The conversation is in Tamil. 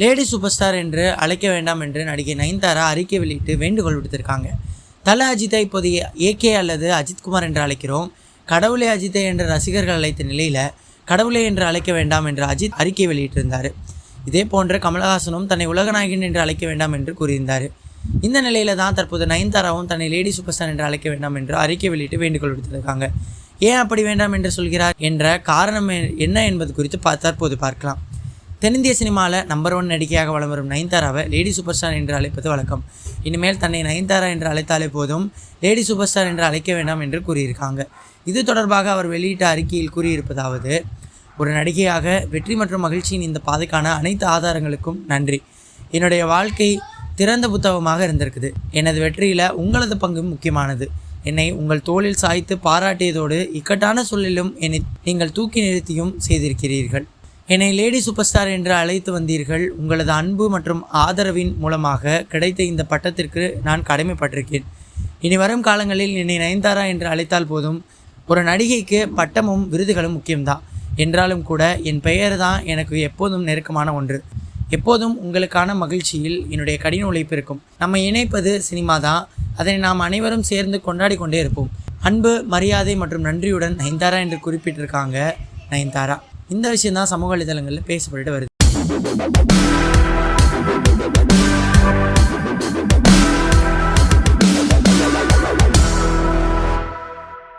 லேடி சூப்பர் ஸ்டார் என்று அழைக்க வேண்டாம் என்று நடிகை நயன்தாரா அறிக்கை வெளியிட்டு வேண்டுகோள் விடுத்திருக்காங்க. தல அஜித்தை இப்போதைய ஏகே அல்லது அஜித்குமார் என்று அழைக்கிறோம். கடவுளே அஜித்தை என்று ரசிகர்கள் அழைத்த நிலையில் கடவுளே என்று அழைக்க வேண்டாம் என்று அஜித் அறிக்கை வெளியிட்டிருந்தார். இதே போன்ற கமலஹாசனும் தன்னை உலகநாயகன் என்று அழைக்க வேண்டாம் என்று கூறியிருந்தார். இந்த நிலையில தான் தற்போது நயன்தாராவும் தன்னை லேடி சூப்பர் ஸ்டார் என்று அழைக்க வேண்டாம் என்று அறிக்கை வெளியிட்டு வேண்டுகோள் விடுத்திருக்காங்க. ஏன் அப்படி வேண்டாம் என்று சொல்கிறார் என்ற காரணம் என்ன என்பது குறித்து தற்போது பார்க்கலாம். தென்னிந்திய சினிமாவில் நம்பர் 1 நடிகையாக வலம் வரும் நயன்தாராவை லேடி சூப்பர் ஸ்டார் என்று அழைப்பது வழக்கம். இனிமேல் தன்னை நயன்தாரா என்று அழைத்தாலே போதும், லேடி சூப்பர் ஸ்டார் என்று அழைக்க வேண்டாம் என்று கூறியிருக்காங்க. இது தொடர்பாக அவர் வெளியிட்ட அறிக்கையில் கூறியிருப்பதாவது: ஒரு நடிகையாக வெற்றி மற்றும் மகிழ்ச்சியின் இந்த பாதைக்கான அனைத்து ஆதாரங்களுக்கும் நன்றி. என்னுடைய வாழ்க்கை திறந்த புத்தகமாக இருந்திருக்குது. எனது வெற்றியில் உங்களது பங்கும் முக்கியமானது. என்னை உங்கள் தோளில் சாய்த்து பாராட்டியதோடு இக்கட்டான சூழலிலும் என்னை நீங்கள் தூக்கி நிறுத்தியும் செய்திருக்கிறீர்கள். என்னை லேடி சூப்பர் ஸ்டார் என்று அழைத்து வந்தீர்கள். உங்களது அன்பு மற்றும் ஆதரவின் மூலமாக கிடைத்த இந்த பட்டத்திற்கு நான் கடமைப்பட்டிருக்கேன். இனி வரும் காலங்களில் என்னை நயன்தாரா என்று அழைத்தால் போதும். ஒரு நடிகைக்கு பட்டமும் விருதுகளும் முக்கியம்தான் என்றாலும் கூட என் பெயர் தான் எனக்கு எப்போதும் நெருக்கமான ஒன்று. எப்போதும் உங்களுக்கான மகிழ்ச்சியில் என்னுடைய கடின உழைப்பு இருக்கும். நம்ம இணைப்பது சினிமா தான். அதனை நாம் அனைவரும் சேர்ந்து கொண்டாடி கொண்டே இருப்போம். அன்பு, மரியாதை மற்றும் நன்றியுடன் நயன்தாரா என்று குறிப்பிட்டிருக்காங்க நயன்தாரா. இந்த விஷயம் தான் சமூக வலைதளங்களில் பேசப்பட்டு வருது.